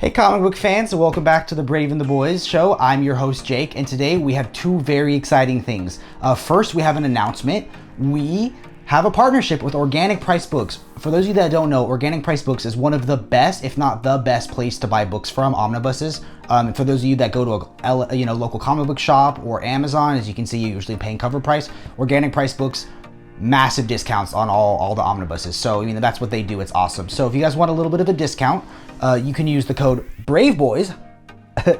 Hey comic book fans, welcome back to the Brave and the Boys show. I'm your host Jake, and today we have two very exciting things. First, we have an announcement. We have a partnership with Organic Price Books. For those of you that don't know, Organic Price Books is one of the best, if not the best place to buy books from, omnibuses. For those of you that go to a local comic book shop or Amazon, as you can see, you're usually paying cover price. Organic Price Books, massive discounts on all the omnibuses. So I mean, that's what they do. It's awesome. So if you guys want a little bit of a discount, you can use the code Braveboys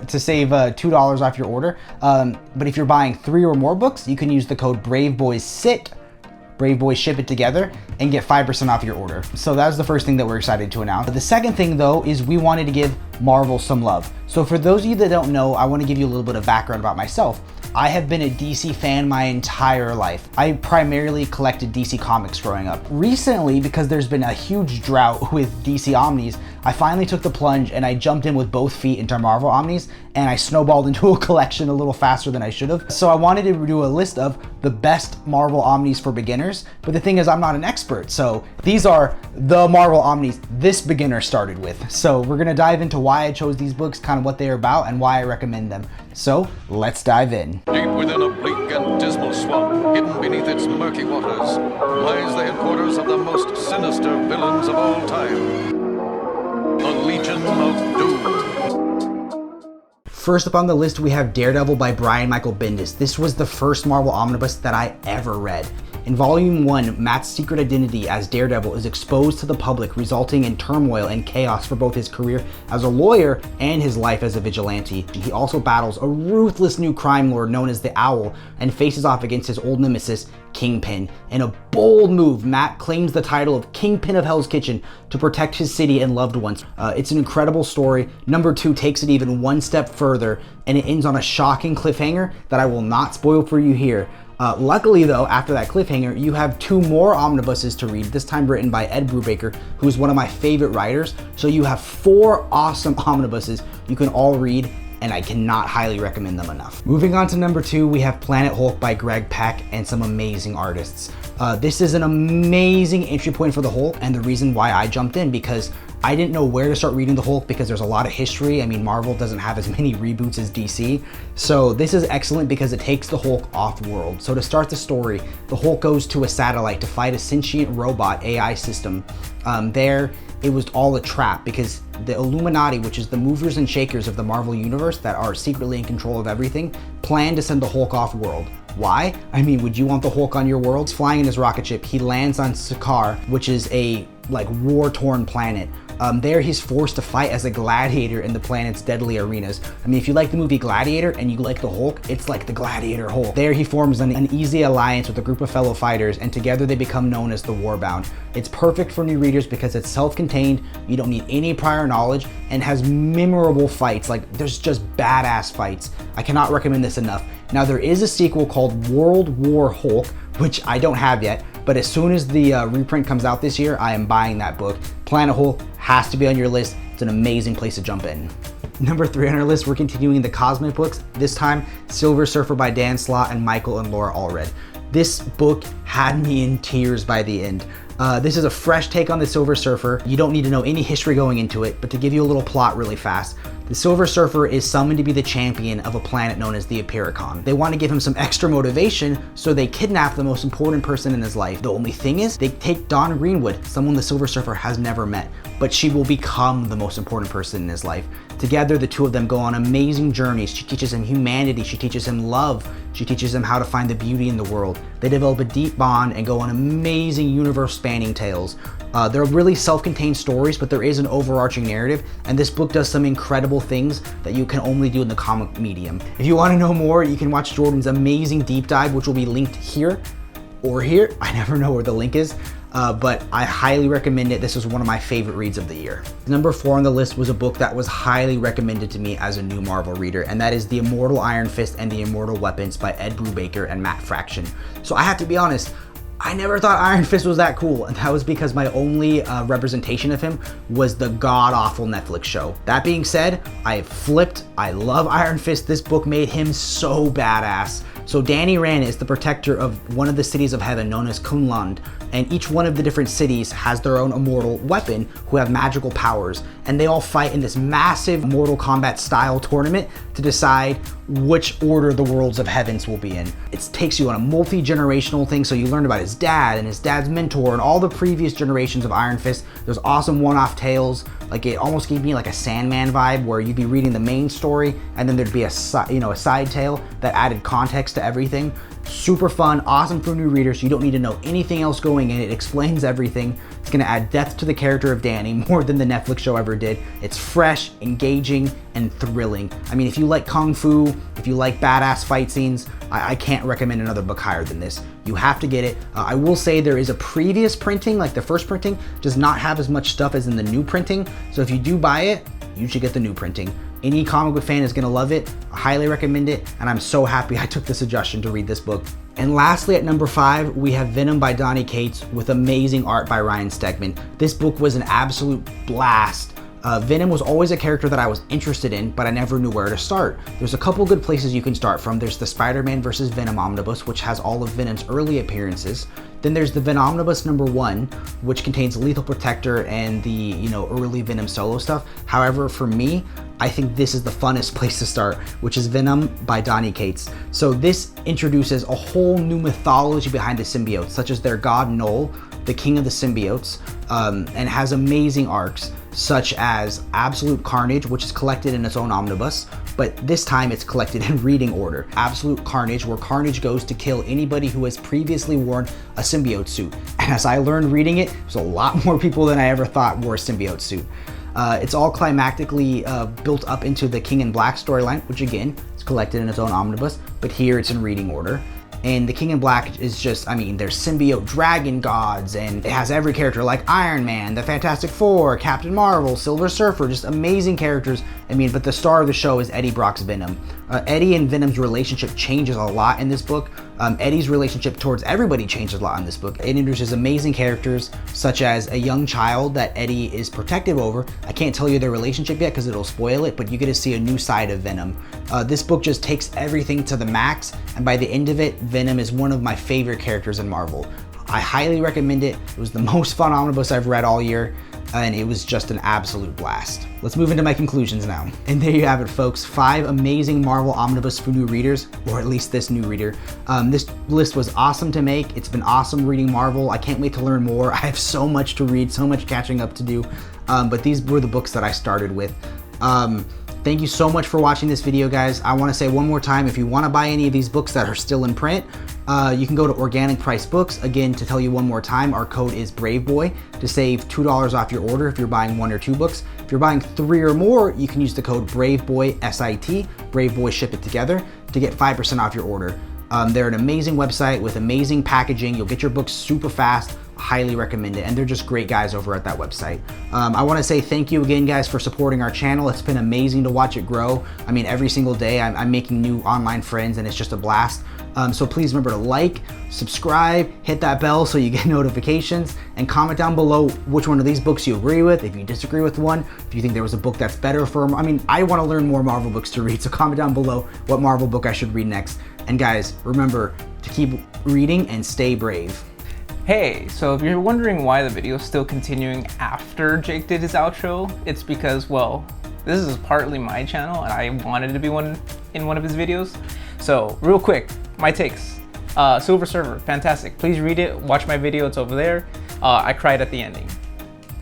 to save $2 off your order. But if you're buying 3 or more books, you can use the code Braveboyssit. Braveboys ship it together and get 5% off your order. So that's the first thing that we're excited to announce. The second thing though is we wanted to give Marvel some love. So for those of you that don't know, I want to give you a little bit of background about myself. I have been a DC fan my entire life. I primarily collected DC comics growing up. Recently, because there's been a huge drought with DC Omnis, I finally took the plunge and I jumped in with both feet into Marvel Omnis, and I snowballed into a collection a little faster than I should have. So I wanted to do a list of the best Marvel Omnis for beginners, but the thing is I'm not an expert, so these are the Marvel Omnis this beginner started with. So we're gonna dive into why I chose these books, kind of what they're about, and why I recommend them. So let's dive in. Deep within a bleak and dismal swamp, hidden beneath its murky waters, lies the headquarters of the most sinister villains of all time, the Legion of Doom. First up on the list, we have Daredevil by Brian Michael Bendis. This was the first Marvel omnibus that I ever read. In Volume 1, Matt's secret identity as Daredevil is exposed to the public, resulting in turmoil and chaos for both his career as a lawyer and his life as a vigilante. He also battles a ruthless new crime lord known as the Owl and faces off against his old nemesis, Kingpin. In a bold move, Matt claims the title of Kingpin of Hell's Kitchen to protect his city and loved ones. It's an incredible story. Number 2 takes it even one step further, and it ends on a shocking cliffhanger that I will not spoil for you here. Luckily though, after that cliffhanger, you have 2 more omnibuses to read, this time written by Ed Brubaker, who is one of my favorite writers. So you have 4 awesome omnibuses you can all read, and I cannot highly recommend them enough. Moving on to number 2, we have Planet Hulk by Greg Pak and some amazing artists. This is an amazing entry point for the Hulk, and the reason why I jumped in, because I didn't know where to start reading the Hulk because there's a lot of history. I mean, Marvel doesn't have as many reboots as DC. So this is excellent because it takes the Hulk off-world. So to start the story, the Hulk goes to a satellite to fight a sentient robot AI system. There, it was all a trap because the Illuminati, which is the movers and shakers of the Marvel Universe that are secretly in control of everything, planned to send the Hulk off-world. Why? I mean, would you want the Hulk on your world? He's flying in his rocket ship. He lands on Sakaar, which is a war-torn planet. There he's forced to fight as a gladiator in the planet's deadly arenas. I mean, if you like the movie Gladiator and you like the Hulk, it's like the Gladiator Hulk. There he forms an easy alliance with a group of fellow fighters, and together they become known as the Warbound. It's perfect for new readers because it's self-contained, you don't need any prior knowledge, and has memorable fights. Like, there's just badass fights. I cannot recommend this enough. Now, there is a sequel called World War Hulk, which I don't have yet, but as soon as the reprint comes out this year, I am buying that book. Planet Hulk has to be on your list. It's an amazing place to jump in. Number 3 on our list, we're continuing the Cosmic books. This time, Silver Surfer by Dan Slott and Michael and Laura Allred. This book had me in tears by the end. This is a fresh take on the Silver Surfer. You don't need to know any history going into it, but to give you a little plot really fast, the Silver Surfer is summoned to be the champion of a planet known as the Apiricon. They want to give him some extra motivation, so they kidnap the most important person in his life. The only thing is, they take Dawn Greenwood, someone the Silver Surfer has never met, but she will become the most important person in his life. Together, the two of them go on amazing journeys. She teaches him humanity, she teaches him love, she teaches him how to find the beauty in the world. They develop a deep bond and go on amazing universe-spanning tales. They're really self-contained stories, but there is an overarching narrative, and this book does some incredible things that you can only do in the comic medium. If you want to know more, you can watch Jordan's amazing deep dive, which will be linked here or here. I never know where the link is, but I highly recommend it. This was one of my favorite reads of the year. Number 4 on the list was a book that was highly recommended to me as a new Marvel reader, and that is The Immortal Iron Fist and the Immortal Weapons by Ed Brubaker and Matt Fraction. So I have to be honest, I never thought Iron Fist was that cool, and that was because my only representation of him was the god-awful Netflix show. That being said, I flipped. I love Iron Fist. This book made him so badass. So Danny Rand is the protector of one of the cities of heaven known as Kunland, and each one of the different cities has their own immortal weapon who have magical powers, and they all fight in this massive Mortal Kombat style tournament to decide which order the worlds of heavens will be in. It takes you on a multi-generational thing, so you learn about his dad and his dad's mentor and all the previous generations of Iron Fist. There's awesome one-off tales. Like, it almost gave me like a Sandman vibe, where you'd be reading the main story and then there'd be a side tale that added context to everything. Super fun, awesome for new readers. You don't need to know anything else going in. It explains everything. It's gonna add depth to the character of Danny more than the Netflix show ever did. It's fresh, engaging, and thrilling. I mean, if you like Kung Fu, if you like badass fight scenes, I can't recommend another book higher than this. You have to get it. I will say there is a previous printing, like the first printing, does not have as much stuff as in the new printing. So if you do buy it, you should get the new printing. Any comic book fan is gonna love it. I highly recommend it, and I'm so happy I took the suggestion to read this book. And lastly, at number 5, we have Venom by Donny Cates with amazing art by Ryan Stegman. This book was an absolute blast. Venom was always a character that I was interested in, but I never knew where to start. There's a couple good places you can start from. There's the Spider-Man vs. Venom Omnibus, which has all of Venom's early appearances. Then there's the Venomnibus #1, which contains Lethal Protector and the, early Venom solo stuff. However, for me, I think this is the funnest place to start, which is Venom by Donny Cates. So this introduces a whole new mythology behind the symbiotes, such as their god Null, the king of the symbiotes, and has amazing arcs, such as Absolute Carnage, which is collected in its own omnibus, but this time it's collected in reading order. Absolute Carnage, where Carnage goes to kill anybody who has previously worn a symbiote suit. And as I learned reading it, there's a lot more people than I ever thought wore a symbiote suit. It's all climactically built up into the King in Black storyline, which again, is collected in its own omnibus, but here it's in reading order. And the King in Black is just, there's symbiote dragon gods, and it has every character like Iron Man, the Fantastic Four, Captain Marvel, Silver Surfer, just amazing characters. But the star of the show is Eddie Brock's Venom. Eddie and Venom's relationship changes a lot in this book. Eddie's relationship towards everybody changes a lot in this book. It introduces amazing characters, such as a young child that Eddie is protective over. I can't tell you their relationship yet because it'll spoil it, but you get to see a new side of Venom. This book just takes everything to the max, and by the end of it, Venom is one of my favorite characters in Marvel. I highly recommend it. It was the most fun omnibus I've read all year, and it was just an absolute blast. Let's move into my conclusions now. And there you have it, folks. 5 amazing Marvel omnibus for new readers, or at least this new reader. This list was awesome to make. It's been awesome reading Marvel. I can't wait to learn more. I have so much to read, so much catching up to do, but these were the books that I started with. Thank you so much for watching this video, guys. I want to say one more time, if you want to buy any of these books that are still in print, you can go to Organic Price Books. Again, to tell you one more time, our code is BRAVEBOY to save $2 off your order if you're buying 1 or 2 books. If you're buying 3 or more, you can use the code BRAVEBOYSIT, Braveboyssit it together, to get 5% off your order. They're an amazing website with amazing packaging. You'll get your books super fast. Highly recommend it, and they're just great guys over at that website. I want to say thank you again, guys, for supporting our channel. It's been amazing to watch it grow. Every single day I'm making new online friends, and it's just a blast. So please remember to like, subscribe, hit that bell so you get notifications, and comment down below which one of these books you agree with, if you disagree with one, if you think there was a book that's better for I want to learn more Marvel books to read, so comment down below what Marvel book I should read next. And guys, remember to keep reading and stay brave. Hey, so if you're wondering why the video is still continuing after Jake did his outro, it's because, well, this is partly my channel and I wanted to be in one of his videos. So real quick, my takes. Silver Surfer, fantastic. Please read it, watch my video, it's over there. I cried at the ending.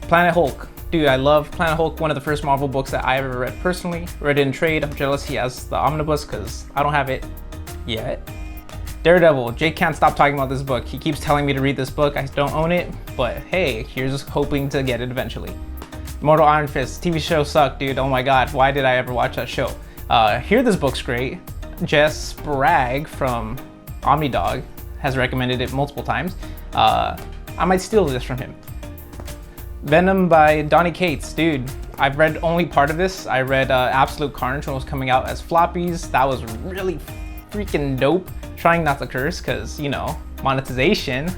Planet Hulk, dude, I love Planet Hulk, one of the first Marvel books that I ever read personally. Read it in trade, I'm jealous he has the omnibus because I don't have it yet. Daredevil, Jake can't stop talking about this book. He keeps telling me to read this book. I don't own it, but hey, here's hoping to get it eventually. Immortal Iron Fist, TV show sucked, dude. Oh my god, why did I ever watch that show? Hear this book's great. Jess Bragg from Omnidog has recommended it multiple times. I might steal this from him. Venom by Donny Cates, dude. I've read only part of this. I read Absolute Carnage when it was coming out as floppies. That was really freaking dope. Trying not to curse because, monetization.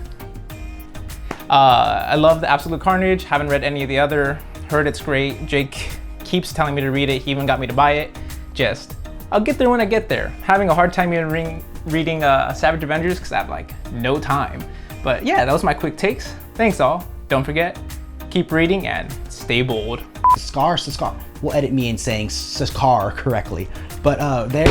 I love the Absolute Carnage. Haven't read any of the other. Heard it's great. Jake keeps telling me to read it. He even got me to buy it. Just I'll get there when I get there. Having a hard time even reading Savage Avengers because I have like no time. But yeah, that was my quick takes. Thanks all. Don't forget, keep reading and stay bold. Scar. We'll edit me in saying Scar correctly. But there.